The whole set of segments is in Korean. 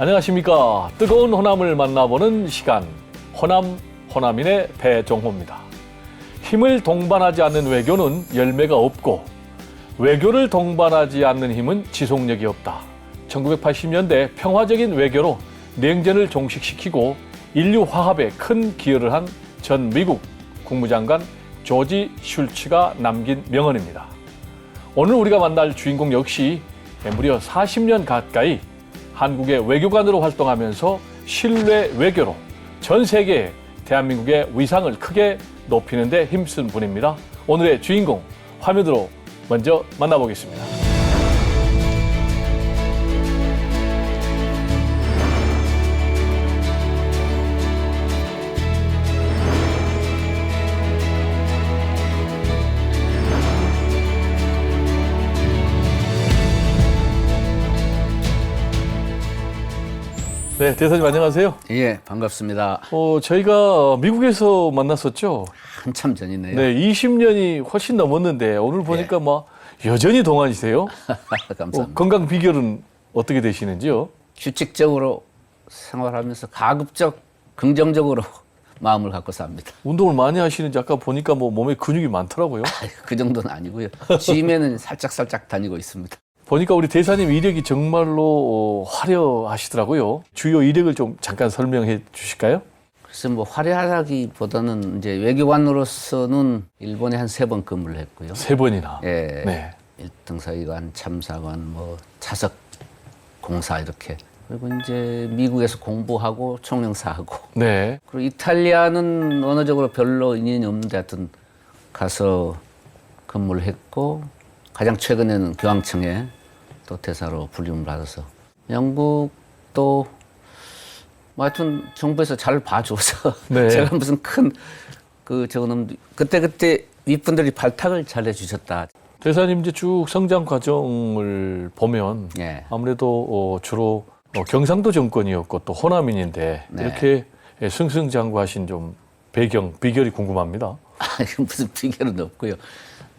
안녕하십니까. 뜨거운 호남을 만나보는 시간, 호남, 호남인의 배종호입니다. 힘을 동반하지 않는 외교는 열매가 없고 외교를 동반하지 않는 힘은 지속력이 없다. 1980년대 평화적인 외교로 냉전을 종식시키고 인류 화합에 큰 기여를 한 전 미국 국무장관 조지 슐츠가 남긴 명언입니다. 오늘 우리가 만날 주인공 역시 무려 40년 가까이 한국의 외교관으로 활동하면서 신뢰 외교로 전 세계에 대한민국의 위상을 크게 높이는 데 힘쓴 분입니다. 오늘의 주인공 화면으로 먼저 만나보겠습니다. 네, 대사님 안녕하세요. 예, 반갑습니다. 저희가 미국에서 만났었죠. 한참 전이네요. 네, 20년이 훨씬 넘었는데 오늘 보니까 여전히 동안이세요. 감사합니다. 건강 비결은 어떻게 되시는지요? 규칙적으로 생활하면서 가급적 긍정적으로 마음을 갖고 삽니다. 운동을 많이 하시는지 아까 보니까 몸에 근육이 많더라고요. 그 정도는 아니고요. 짐에는 살짝 다니고 있습니다. 보니까 우리 대사님 이력이 정말로 화려하시더라고요. 주요 이력을 좀 잠깐 설명해 주실까요? 그래서 화려하기보다는 이제 외교관으로서는 일본에 한 3번 근무를 했고요. 3번이나. 예. 네. 1등 서기관, 참사관, 차석 공사 이렇게. 그리고 이제 미국에서 공부하고 총영사하고. 네. 그리고 이탈리아는 언어적으로 별로 인연이 없는데 하여튼 가서 근무를 했고, 가장 최근에는 교황청에 또 대사로 불림을 받아서, 영국도 하여튼 정부에서 잘 봐줘서 네. 제가 무슨 저거는 그때 윗분들이 발탁을 잘 해주셨다. 대사님 이제 쭉 성장 과정을 보면 예. 아무래도 주로 경상도 정권이었고 또 호남인인데 네. 이렇게 승승장구하신 좀 비결이 궁금합니다. 무슨 비결은 없고요.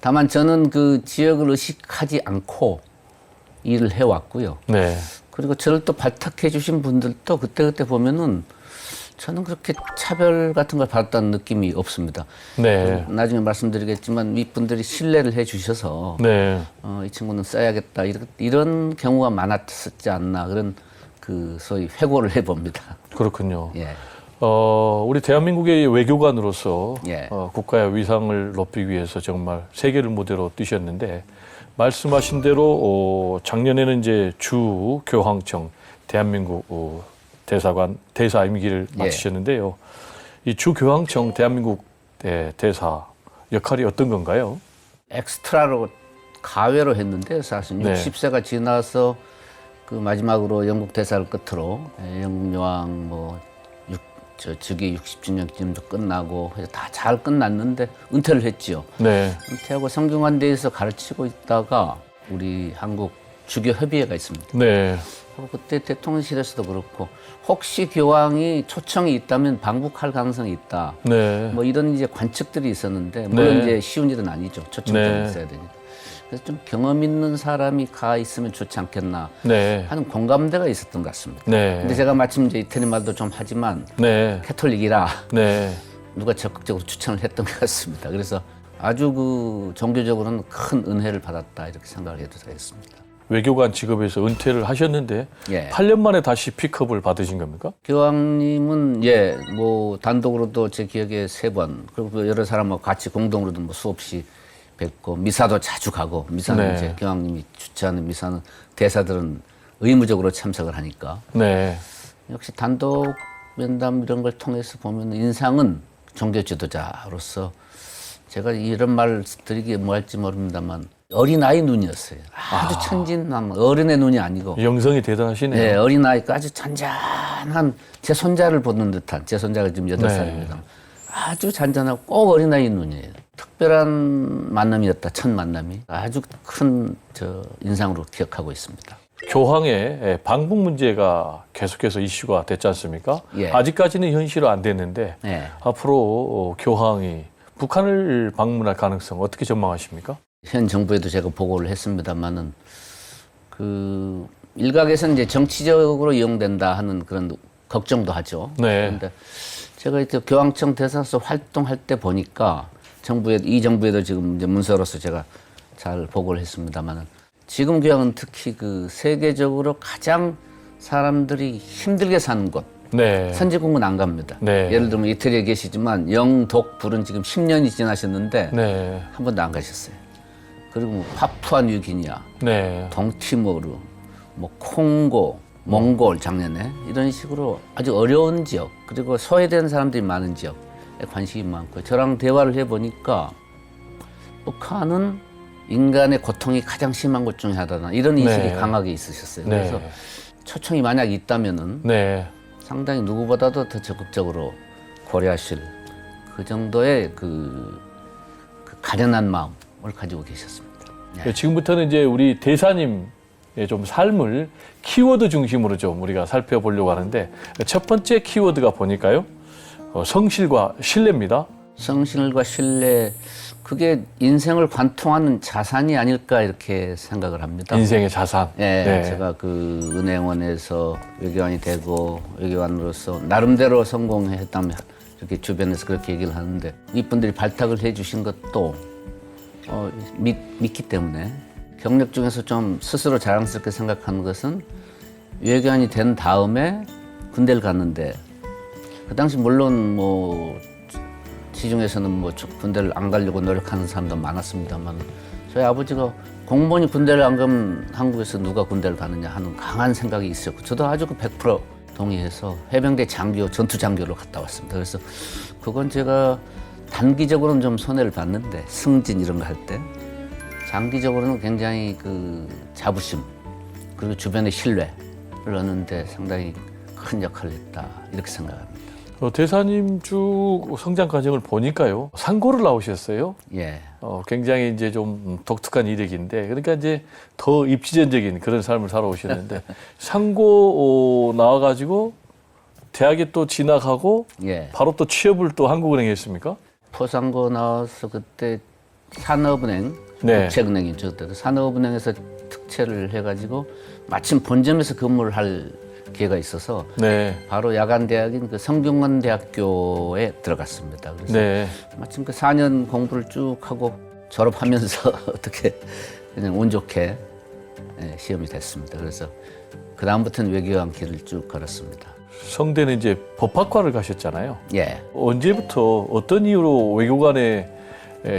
다만 저는 그 지역을 의식하지 않고 일을 해왔고요. 네. 그리고 저를 또 발탁해 주신 분들도 그때 보면은 저는 그렇게 차별 같은 걸 받았다는 느낌이 없습니다. 네. 나중에 말씀드리겠지만 윗분들이 신뢰를 해 주셔서 네. 이 친구는 써야겠다 이런 경우가 많았었지 않나 그런 소위 회고를 해봅니다. 그렇군요. 예. 우리 대한민국의 외교관으로서 예. 국가의 위상을 높이기 위해서 정말 세계를 무대로 뛰셨는데 말씀하신 대로 작년에는 이제 주 교황청 대한민국 대사 임기를 맡으셨는데요. 이 주 교황청 대한민국 대사 역할이 어떤 건가요? 엑스트라로 가외로 했는데 사실 네. 60세가 지나서 그 마지막으로 영국 대사를 끝으로 영국 여왕 즉위 60주년쯤도 끝나고 다 잘 끝났는데 은퇴를 했지요. 네. 은퇴하고 성균관대에서 가르치고 있다가 우리 한국 주교협의회가 있습니다. 네. 그때 대통령실에서도 그렇고 혹시 교황이 초청이 있다면 방북할 가능성이 있다. 네. 이런 이제 관측들이 있었는데 물론 네. 이제 쉬운 일은 아니죠. 초청장이 네. 있어야 되니까. 그래서 좀 경험 있는 사람이 가 있으면 좋지 않겠나 네. 하는 공감대가 있었던 것 같습니다. 네. 근데 제가 마침 이제 이태리 말도 좀 하지만 네. 캐톨릭이라 네. 누가 적극적으로 추천을 했던 것 같습니다. 그래서 아주 종교적으로는 큰 은혜를 받았다 이렇게 생각을 해도 되겠습니다. 외교관 직업에서 은퇴를 하셨는데 예. 8년 만에 다시 픽업을 받으신 겁니까? 교황님은 단독으로도 제 기억에 3번 그리고 여러 사람하고 같이 공동으로도 수없이 뵙고 미사도 자주 가고 미사는 네. 이제 교황님이 주최하는 미사는 대사들은 의무적으로 참석을 하니까 네. 역시 단독 면담 이런 걸 통해서 보면 인상은 종교 지도자로서 제가 이런 말 드리기 할지 모릅니다만 어린아이 눈이었어요. 아주 천진한 어른의 눈이 아니고 영성이 대단하시네요. 네, 어린아이가 아주 잔잔한 제 손자를 보는 듯한 제 손자가 지금 8살입니다. 아주 잔잔하고 꼭 어린아이 눈이에요. 특별한 만남이었다. 첫 만남이 아주 큰 인상으로 기억하고 있습니다. 교황의 방북 문제가 계속해서 이슈가 됐지 않습니까? 예. 아직까지는 현실화 안 됐는데 예. 앞으로 교황이 북한을 방문할 가능성 어떻게 전망하십니까? 현 정부에도 제가 보고를 했습니다만은 그 일각에서는 이제 정치적으로 이용된다 하는 그런 걱정도 하죠. 네. 그런데 제가 이제 교황청 대사로서 활동할 때 보니까 이 정부에도 지금 이제 문서로서 제가 잘 보고를 했습니다만은 지금 교황은 특히 그 세계적으로 가장 사람들이 힘들게 사는 곳, 네. 선진국은 안 갑니다. 네. 예를 들면 이태리에 계시지만 영독불은 지금 10년이 지나셨는데 네. 한 번도 안 가셨어요. 그리고 뭐 파푸아 뉴기니아, 네. 동티모르, 뭐 콩고, 몽골 작년에 이런 식으로 아주 어려운 지역 그리고 소외된 사람들이 많은 지역에 관심이 많고요. 저랑 대화를 해보니까 북한은 인간의 고통이 가장 심한 곳 중에 하나다 이런 인식이 네. 강하게 있으셨어요. 네. 그래서 초청이 만약 있다면은 네. 상당히 누구보다도 더 적극적으로 고려하실 그 정도의 그 가련한 마음을 가지고 계셨습니다. 네. 지금부터는 이제 우리 대사님의 좀 삶을 키워드 중심으로 좀 우리가 살펴보려고 하는데 첫 번째 키워드가 보니까요. 성실과 신뢰입니다. 성실과 신뢰, 그게 인생을 관통하는 자산이 아닐까 이렇게 생각을 합니다. 인생의 자산. 예, 네. 제가 그 은행원에서 외교관이 되고 외교관으로서 나름대로 성공했다면 이렇게 주변에서 그렇게 얘기를 하는데 이분들이 발탁을 해주신 것도 믿기 때문에 경력 중에서 좀 스스로 자랑스럽게 생각하는 것은 외교관이 된 다음에 군대를 갔는데 그 당시 물론 뭐 시중에서는 뭐 군대를 안 가려고 노력하는 사람도 많았습니다만 저희 아버지가 공무원이 군대를 안 가면 한국에서 누가 군대를 가느냐 하는 강한 생각이 있었고 저도 아주 100% 동의해서 해병대 장교, 전투 장교로 갔다 왔습니다. 그래서 그건 제가 단기적으로는 좀 손해를 봤는데 승진 이런 거 할 때 장기적으로는 굉장히 그 자부심 그리고 주변의 신뢰를 얻는데 상당히 큰 역할을 했다 이렇게 생각합니다. 대사님 쭉 성장 과정을 보니까요. 상고를 나오셨어요. 예. 굉장히 이제 좀 독특한 이력인데, 그러니까 이제 더 입지전적인 그런 삶을 살아오셨는데, 상고 나와가지고 대학에 또 진학하고, 예. 바로 또 취업을 또 한국은행에 했습니까? 포상고 나와서 그때 산업은행, 네. 국책은행이죠. 그때 산업은행에서 특채를 해가지고 마침 본점에서 근무를 할 기회가 있어서 네. 바로 야간 대학인 그 성균관 대학교에 들어갔습니다. 그래서 네. 마침 그 4년 공부를 쭉 하고 졸업하면서 어떻게 그냥 운 좋게 시험이 됐습니다. 그래서 그 다음부터는 외교관 길을 쭉 걸었습니다. 성대는 이제 법학과를 가셨잖아요. 예. 언제부터 어떤 이유로 외교관의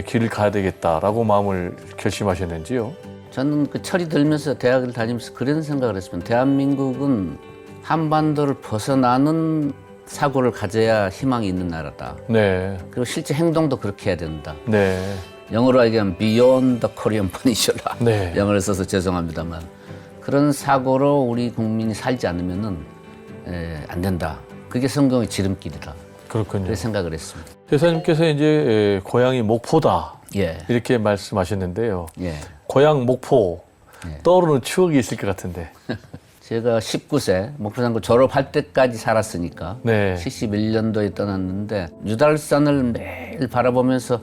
길을 가야 되겠다라고 마음을 결심하셨는지요? 저는 그 철이 들면서 대학을 다니면서 그런 생각을 했습니다. 대한민국은 한반도를 벗어나는 사고를 가져야 희망이 있는 나라다. 네. 그리고 실제 행동도 그렇게 해야 된다. 네. 영어로 얘기하면 Beyond the Korean Peninsula. 네. 영어를 써서 죄송합니다만 그런 사고로 우리 국민이 살지 않으면은 안 된다. 그게 성공의 지름길이다. 그렇군요. 그렇게 생각을 했습니다. 대사님께서 이제 고향이 목포다 예. 이렇게 말씀하셨는데요. 예. 고향 목포 예. 떠오르는 추억이 있을 것 같은데. 제가 19세 목포상고 졸업할 때까지 살았으니까 네. 71년도에 떠났는데 유달산을 매일 바라보면서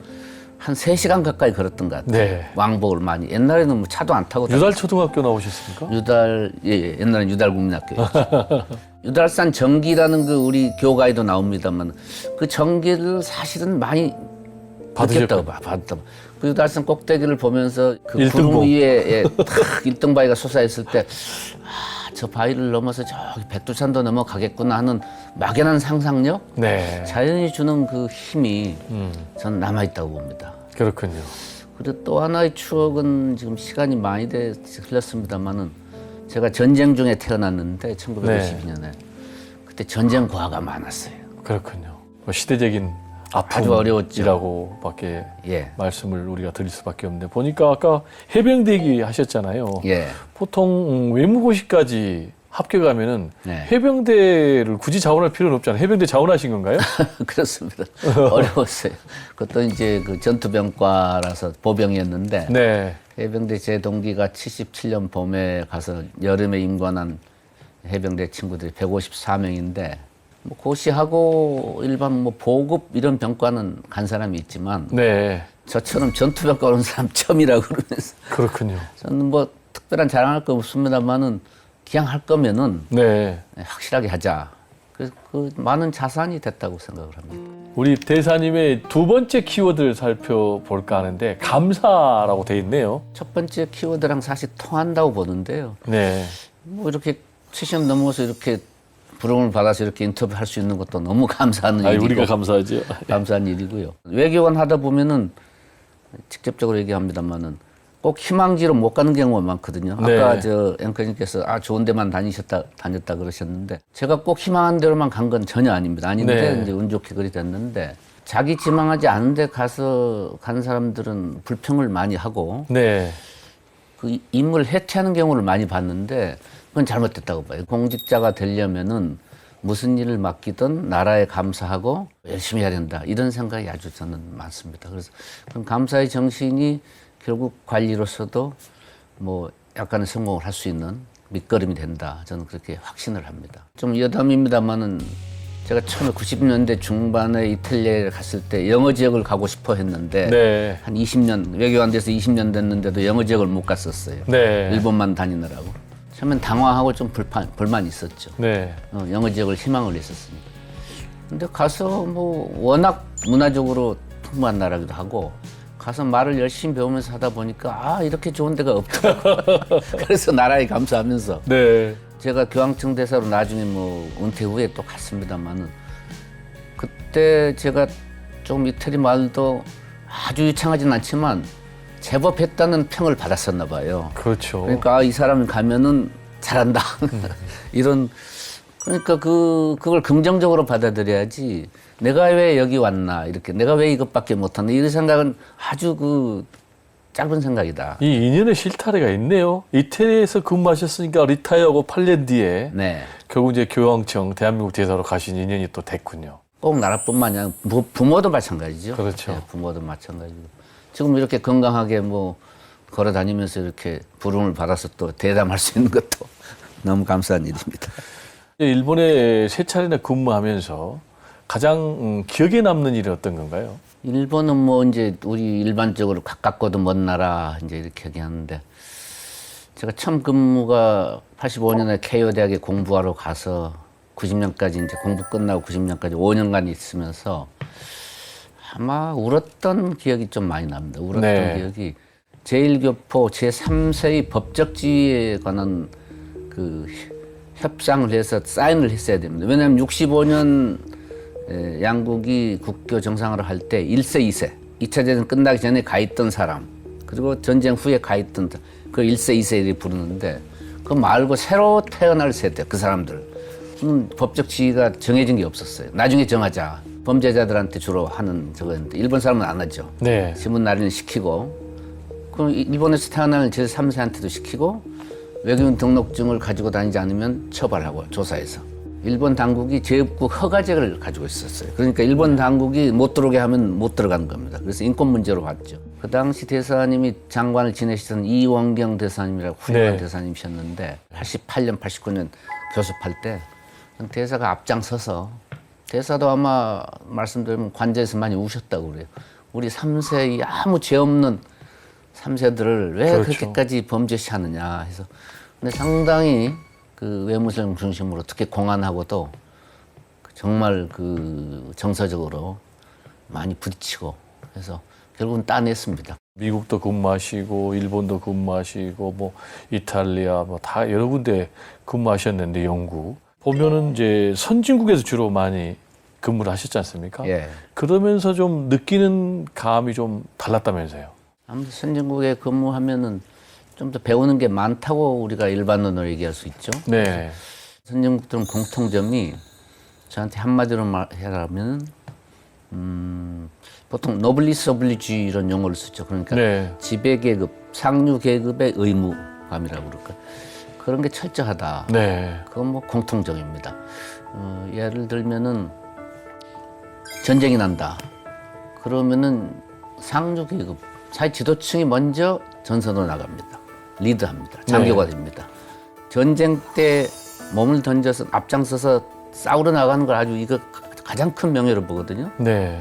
한 3시간 가까이 걸었던 것 같아요. 네. 왕복을 많이. 옛날에는 뭐 차도 안 타고 유달 초등학교 나오셨습니까? 예, 옛날엔 유달국민학교였죠. 유달산 정기라는 그 우리 교가에도 나옵니다만 그 정기를 사실은 많이 받았다고 받았다. 그 유달산 꼭대기를 보면서 그 일등봉. 구름 위에 탁 일등바위가 솟아있을 때 저 바위를 넘어서 저기 백두산도 넘어가겠구나 하는 막연한 상상력, 네. 자연이 주는 그 힘이 저는 남아있다고 봅니다. 그렇군요. 그리고 또 하나의 추억은 지금 시간이 많이 흘렀습니다만은 제가 전쟁 중에 태어났는데 1922년에 그때 전쟁 과가 많았어요. 그렇군요. 뭐 시대적인 아주 어려웠죠. 아픔이라고밖에 예. 말씀을 우리가 드릴 수밖에 없는데 보니까 아까 해병대 얘기 하셨잖아요. 예. 보통 외무고시까지 합격하면은 네. 해병대를 굳이 자원할 필요는 없잖아요. 해병대 자원하신 건가요? 그렇습니다. 어려웠어요. 그것도 이제 그 전투병과라서 보병이었는데 네. 해병대 제 동기가 77년 봄에 가서 여름에 임관한 해병대 친구들이 154명인데 뭐 고시하고 일반 뭐 보급 이런 병과는 간 사람이 있지만 네. 저처럼 전투병과 온 사람 처음이라고 그러면서 그렇군요. 저는 뭐 특별한 자랑할 거 없습니다만은 그냥 할 거면은 네. 확실하게 하자. 그래서 그 많은 자산이 됐다고 생각을 합니다. 우리 대사님의 두 번째 키워드를 살펴볼까 하는데 감사라고 돼 있네요. 첫 번째 키워드랑 사실 통한다고 보는데요. 네. 뭐 이렇게 70 넘어서 이렇게 부름을 받아서 이렇게 인터뷰할 수 있는 것도 너무 감사한 일이고 우리가 감사하죠. 감사한 일이고요. 외교관 하다 보면은 직접적으로 얘기합니다만은 꼭 희망지로 못 가는 경우가 많거든요. 네. 아까 저 앵커님께서 좋은 데만 다녔다 그러셨는데 제가 꼭 희망한 대로만 간 건 전혀 아닙니다. 아닌데 네. 이제 운 좋게 그리 됐는데 자기 지망하지 않은 데 가서 간 사람들은 불평을 많이 하고 네. 그 임무를 해체하는 경우를 많이 봤는데 그건 잘못됐다고 봐요. 공직자가 되려면은 무슨 일을 맡기든 나라에 감사하고 열심히 해야 된다. 이런 생각이 아주 저는 많습니다. 그래서 그런 감사의 정신이 결국 관리로서도 뭐 약간의 성공을 할 수 있는 밑거름이 된다. 저는 그렇게 확신을 합니다. 좀 여담입니다만은 제가 처음에 90년대 중반에 이탈리아에 갔을 때 영어 지역을 가고 싶어 했는데 네. 한 20년, 외교관 돼서 20년 됐는데도 영어 지역을 못 갔었어요. 네. 일본만 다니느라고. 처음엔 당황하고 좀 불만이 있었죠. 네. 영어 지역을 희망을 했었습니다. 근데 가서 뭐 워낙 문화적으로 풍부한 나라기도 하고 가서 말을 열심히 배우면서 하다 보니까 이렇게 좋은 데가 없더라고요. 그래서 나라에 감사하면서 네. 제가 교황청 대사로 나중에 뭐 은퇴 후에 또 갔습니다만은 그때 제가 좀 이태리 말도 아주 유창하진 않지만 제법 했다는 평을 받았었나 봐요. 그렇죠. 그러니까 이 사람이 가면은 잘한다. 이런 그러니까 그걸 긍정적으로 받아들여야지 내가 왜 여기 왔나 이렇게 내가 왜 이것밖에 못하나 이런 생각은 아주 그 짧은 생각이다. 이 인연의 실타래가 있네요. 이태리에서 근무하셨으니까 리타이어하고 8년 뒤에 네. 결국 이제 교황청 대한민국 대사로 가신 인연이 또 됐군요. 꼭 나라뿐만 아니라 부모도 마찬가지죠. 그렇죠. 네, 부모도 마찬가지고 지금 이렇게 건강하게 뭐 걸어 다니면서 이렇게 부름을 받아서 또 대담할 수 있는 것도 너무 감사한 일입니다. 일본에 세 차례나 근무하면서 가장 기억에 남는 일이 어떤 건가요? 일본은 뭐 이제 우리 일반적으로 가깝고도 먼 나라 이제 이렇게 얘기하는데 제가 처음 근무가 85년에 케이오 대학에 공부하러 가서 90년까지 이제 공부 끝나고 90년까지 5년간 있으면서 아마 울었던 기억이 좀 많이 납니다. 울었던 네. 기억이 제1교포 제3세의 법적지에 관한 그 협상을 해서 사인을 했어야 됩니다. 왜냐하면 65년 양국이 국교 정상화를 할 때 1세, 2세, 2차 대전 끝나기 전에 가 있던 사람 그리고 전쟁 후에 가 있던 그 1세, 2세들이 부르는데 그거 말고 새로 태어날 세대 그 사람들 법적 지위가 정해진 게 없었어요. 나중에 정하자. 범죄자들한테 주로 하는 저거였는데 일본 사람은 안 하죠. 네. 지문 날인을 시키고 그럼 일본에서 태어나는 제3세한테도 시키고 외국인 등록증을 가지고 다니지 않으면 처벌하고 조사해서 일본 당국이 재입국 허가제를 가지고 있었어요. 그러니까 일본 당국이 못 들어오게 하면 못 들어가는 겁니다. 그래서 인권 문제로 봤죠. 그 당시 대사님이 장관을 지내시던 이원경 대사님이라고 훌륭한 네. 대사님이셨는데 88년, 89년 교섭할 때 대사가 앞장서서 대사도 아마 말씀드리면 관저에서 많이 우셨다고 그래요. 우리 3세 아무 죄 없는 3세들을 왜 그렇죠. 그렇게까지 범죄시하느냐 해서 근데 상당히 그 외무성 중심으로 특히 공안하고도 정말 그 정서적으로 많이 부딪히고 해서 결국은 따냈습니다. 미국도 근무하시고 일본도 근무하시고 뭐 이탈리아 뭐 다 여러 군데 근무하셨는데 영국 보면은 이제 선진국에서 주로 많이 근무를 하셨지 않습니까? 예. 그러면서 좀 느끼는 감이 좀 달랐다면서요. 아무튼 선진국에 근무하면은 좀 더 배우는 게 많다고 우리가 일반론으로 얘기할 수 있죠. 네. 선진국들은 공통점이 저한테 한마디로 말하면 보통 노블리스 오블리주 이런 용어를 쓰죠. 그러니까 네. 지배 계급, 상류 계급의 의무감이라고 그럴까. 그런 게 철저하다. 네. 그건 뭐 공통점입니다. 예를 들면은 전쟁이 난다. 그러면은 상류 계급, 사회 지도층이 먼저 전선으로 나갑니다. 리드합니다. 장교가 됩니다. 전쟁 때 몸을 던져서 앞장서서 싸우러 나가는 걸 아주 이거 가장 큰 명예로 보거든요. 네.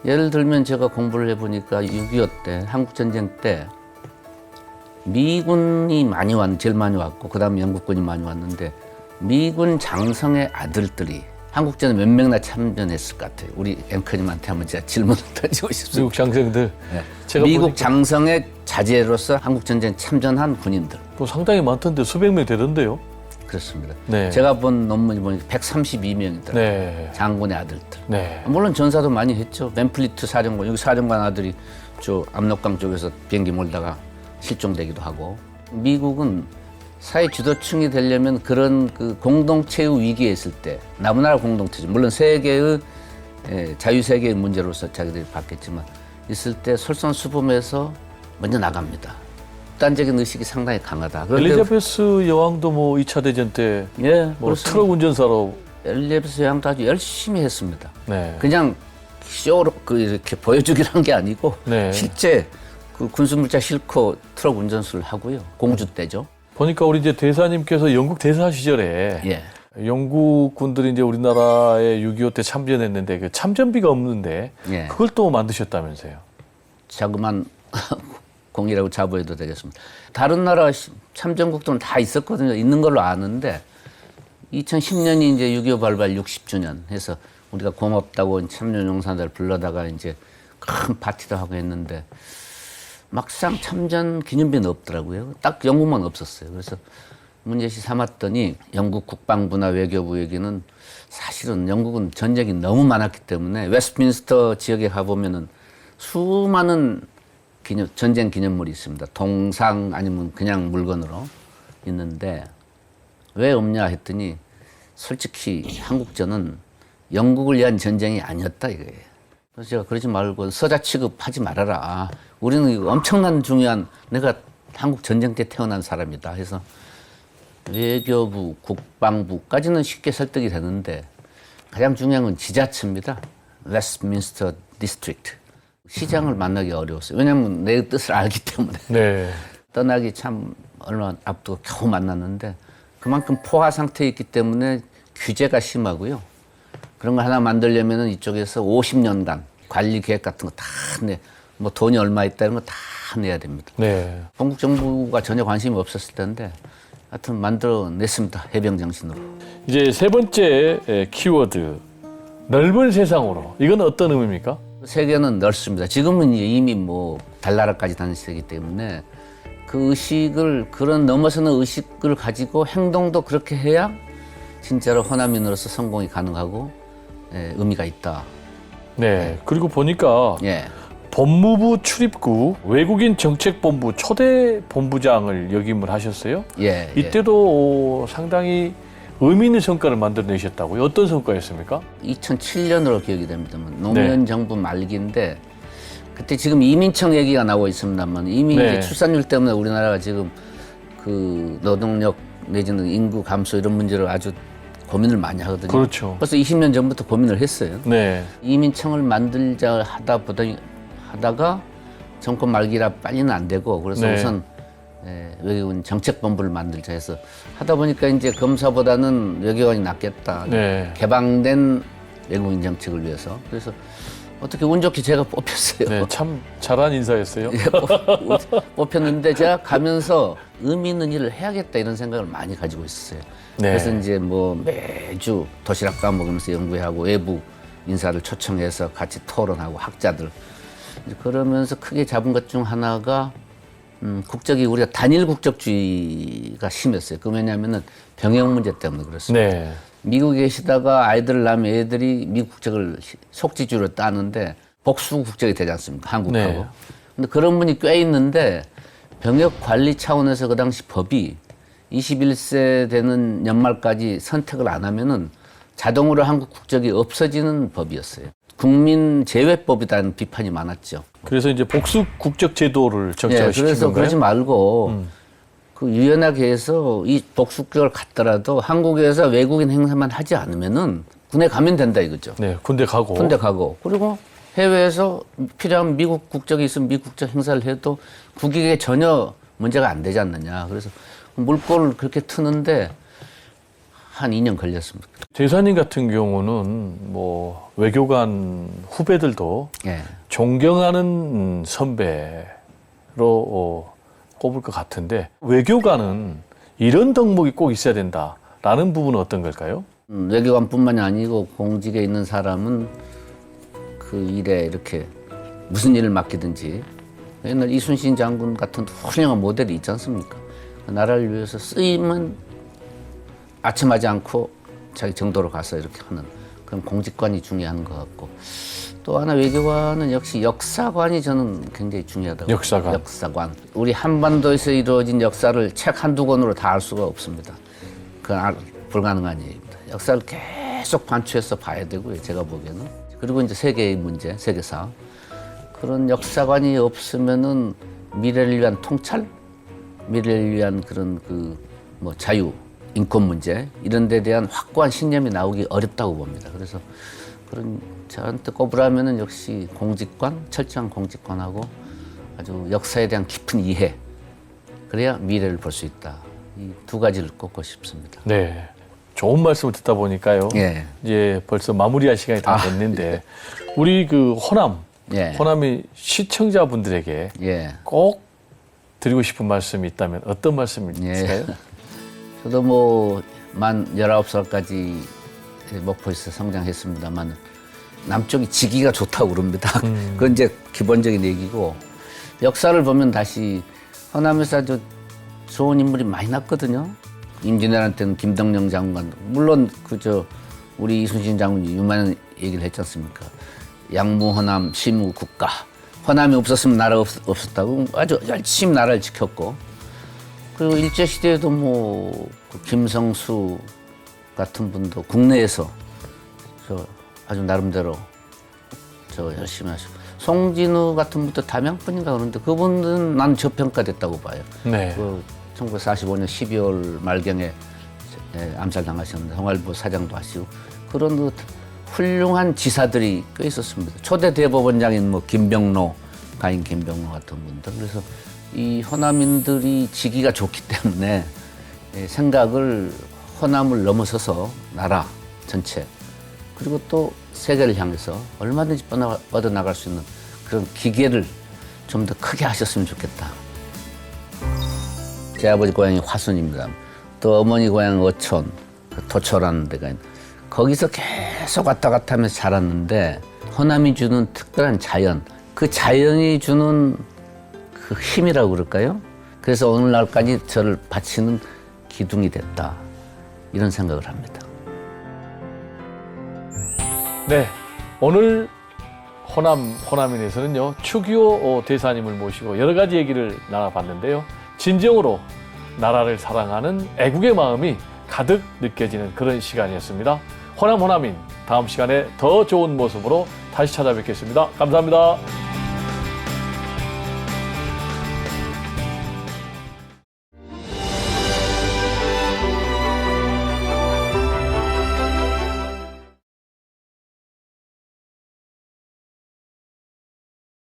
예를 들면 제가 공부를 해보니까 6.25 때, 한국전쟁 때 미군이 제일 많이 왔고 그다음에 영국군이 많이 왔는데 미군 장성의 아들들이 한국전에 몇 명이나 참전했을 것 같아요. 우리 앵커님한테 한번 제가 질문을 던지고 싶습니다. 미국 장생들. 네. 제가 미국 보니까 장성의 자제로서 한국전쟁 참전한 군인들. 뭐 상당히 많던데 수백 명 되던데요. 그렇습니다. 네. 제가 본 논문이 보니까 132명이더라고요. 네. 장군의 아들들. 네. 물론 전사도 많이 했죠. 벤플리트 사령관, 여기 사령관 아들이 저 압록강 쪽에서 비행기 몰다가 실종되기도 하고. 미국은 사회 주도층이 되려면 그런 그 공동체의 위기에 있을 때, 나무나라 공동체죠. 물론 세계의 자유세계의 문제로서 자기들이 봤겠지만 있을 때 솔선수범해서 먼저 나갑니다. 극단적인 의식이 상당히 강하다. 엘리자베스 여왕도 뭐 2차 대전 때 예, 뭐 트럭 운전사로. 엘리자베스 여왕도 아주 열심히 했습니다. 네. 그냥 쇼로 이렇게 보여주기로 한 게 아니고 네. 실제 그 군수물자 싣고 트럭 운전수를 하고요. 공주 때죠. 보니까 우리 이제 대사님께서 영국 대사 시절에 예. 영국 군들이 이제 우리나라에 6.25 때 참전했는데 그 참전비가 없는데 예. 그걸 또 만드셨다면서요. 자그만 공이라고 자부해도 되겠습니다. 다른 나라 참전국들은 다 있었거든요. 있는 걸로 아는데 2010년이 이제 6.25 발발 60주년 해서 우리가 고맙다고 참전용사들 불러다가 이제 큰 파티도 하고 했는데 막상 참전 기념비는 없더라고요. 딱 영국만 없었어요. 그래서 문제시 삼았더니 영국 국방부나 외교부에게는 사실은 영국은 전쟁이 너무 많았기 때문에 웨스트민스터 지역에 가보면은 수많은 전쟁 기념물이 있습니다. 동상 아니면 그냥 물건으로 있는데 왜 없냐 했더니 솔직히 한국전은 영국을 위한 전쟁이 아니었다 이거예요. 그래서 제가 그러지 말고 서자 취급하지 말아라. 우리는 이거 엄청난 중요한 내가 한국 전쟁 때 태어난 사람이다 해서 외교부, 국방부까지는 쉽게 설득이 되는데 가장 중요한 건 지자체입니다. 웨스트민스터 디스트릭트. 시장을 만나기 어려웠어요. 왜냐하면 내 뜻을 알기 때문에. 네. 떠나기 참 얼마 앞두고 겨우 만났는데 그만큼 포화 상태에 있기 때문에 규제가 심하고요. 그런 거 하나 만들려면 이쪽에서 50년간 관리 계획 같은 거 다 뭐 돈이 얼마 있다 이런 거 다 내야 됩니다. 네. 건국 정부가 전혀 관심이 없었을 텐데 하여튼 만들어냈습니다. 해병 정신으로. 이제 세 번째 키워드 넓은 세상으로. 이건 어떤 의미입니까? 세계는 넓습니다. 지금은 이미 뭐 달나라까지 다니시기 때문에 그 의식을 그런 넘어서는 의식을 가지고 행동도 그렇게 해야 진짜로 호남인으로서 성공이 가능하고 의미가 있다. 네. 그리고 보니까 예. 법무부 출입국 외국인 정책본부 초대 본부장을 역임을 하셨어요. 예. 이때도 상당히 의미 있는 성과를 만들어내셨다고요. 어떤 성과였습니까? 2007년으로 기억이 됩니다. 노무현 정부 말기인데 그때 지금 이민청 얘기가 나오고 있습니다만 이미 이제 출산율 때문에 우리나라가 지금 그 노동력 내지는 인구 감소 이런 문제를 아주 고민을 많이 하거든요. 그렇죠. 벌써 20년 전부터 고민을 했어요. 네. 이민청을 만들자 하다가 정권 말기라 빨리는 안 되고 그래서 우선 외교관 정책본부를 만들자 해서 하다 보니까 이제 검사보다는 외교관이 낫겠다. 네. 개방된 외국인 정책을 위해서. 그래서 어떻게 운 좋게 제가 뽑혔어요. 네, 참 잘한 인사였어요. 뽑혔는데 제가 가면서 의미 있는 일을 해야겠다 이런 생각을 많이 가지고 있었어요. 네. 그래서 이제 뭐 매주 도시락 까먹으면서 연구하고 외부 인사를 초청해서 같이 토론하고 학자들 그러면서 크게 잡은 것 중 하나가 국적이 우리가 단일 국적주의가 심했어요. 그 왜냐하면은 병역 문제 때문에 그렇습니다. 네. 미국에 계시다가 아이들을 낳으면 애들이 미국 국적을 속지주로 따는데 복수 국적이 되지 않습니까? 한국하고. 네. 근데 그런 분이 꽤 있는데 병역 관리 차원에서 그 당시 법이 21세 되는 연말까지 선택을 안 하면은 자동으로 한국 국적이 없어지는 법이었어요. 국민 제외법이라는 비판이 많았죠. 그래서 이제 복수 국적 제도를 정착시킨 그래서 건가요? 그러지 말고 그 유연하게 해서 이 복수국적을 갖더라도 한국에서 외국인 행사만 하지 않으면은 군에 가면 된다 이거죠. 네, 군대 가고. 군대 가고 그리고 해외에서 필요한 미국 국적이 있으면 미국 국적 행사를 해도 국익에 전혀 문제가 안 되지 않느냐. 그래서 물꼬를 그렇게 트는데 한 2년 걸렸습니다. 대사님 같은 경우는 뭐 외교관 후배들도 예. 존경하는 선배로 꼽을 것 같은데 외교관은 이런 덕목이 꼭 있어야 된다라는 부분은 어떤 걸까요? 외교관뿐만이 아니고 공직에 있는 사람은 그 일에 이렇게 무슨 일을 맡기든지 옛날 이순신 장군 같은 훌륭한 모델이 있지 않습니까? 그 나라를 위해서 쓰임은 아첨하지 않고 자기 정도로 가서 이렇게 하는 그런 공직관이 중요한 것 같고 또 하나 외교관은 역시 역사관이 저는 굉장히 중요하다고 역사관. 역사관. 우리 한반도에서 이루어진 역사를 책 한두 권으로 다 알 수가 없습니다. 그건 불가능한 일입니다. 역사를 계속 관추해서 봐야 되고요. 제가 보기에는. 그리고 이제 세계의 문제, 세계사. 그런 역사관이 없으면은 미래를 위한 통찰, 미래를 위한 그런 뭐 자유, 인권 문제 이런 데 대한 확고한 신념이 나오기 어렵다고 봅니다. 그래서 그런 저한테 꼽으라면은 역시 공직관, 철저한 공직관하고 아주 역사에 대한 깊은 이해. 그래야 미래를 볼 수 있다. 이 두 가지를 꼽고 싶습니다. 네. 좋은 말씀을 듣다 보니까요. 예. 이제 벌써 마무리할 시간이 다 됐는데 우리 그 호남, 예. 호남이 시청자분들에게 예. 꼭 드리고 싶은 말씀이 있다면 어떤 말씀이 예. 있을까요? 저도 뭐 만 19살까지 목포에서 성장했습니다만 남쪽이 지기가 좋다고 그럽니다. 그건 이제 기본적인 얘기고 역사를 보면 다시 호남에서 아주 좋은 인물이 많이 났거든요. 임진왜란때는 김덕령 장관, 물론 우리 이순신 장군이 유명한 얘기를 했지 않습니까? 양무 호남 시무 국가. 호남이 없었으면 나라 없었다고 아주 열심히 나라를 지켰고 그리고 일제시대에도 그 김성수 같은 분도 국내에서 아주 나름대로 열심히 하시고 송진우 같은 분도 담양분인가 그러는데 그분은 난 저평가됐다고 봐요. 네. 1945년 12월 말경에 암살당하셨는데 홍알부 사장도 하시고 그런 훌륭한 지사들이 꽤 있었습니다. 초대 대법원장인 김병로, 가인 김병로 같은 분들. 그래서 이 호남인들이 지기가 좋기 때문에 생각을 호남을 넘어서서 나라 전체 그리고 또 세계를 향해서 얼마든지 뻗어나갈 수 있는 그런 기계를 좀 더 크게 하셨으면 좋겠다. 제 아버지 고향이 화순입니다. 또 어머니 고향 어촌, 도초라는 데가 있는데 거기서 계속 왔다 갔다 하면서 자랐는데 호남이 주는 특별한 자연, 그 자연이 주는 그 힘이라고 그럴까요? 그래서 오늘날까지 저를 바치는 기둥이 됐다. 이런 생각을 합니다. 네. 오늘 호남인에서는요, 추기호 대사님을 모시고 여러 가지 얘기를 나눠봤는데요. 진정으로 나라를 사랑하는 애국의 마음이 가득 느껴지는 그런 시간이었습니다. 호남인 다음 시간에 더 좋은 모습으로 다시 찾아뵙겠습니다. 감사합니다.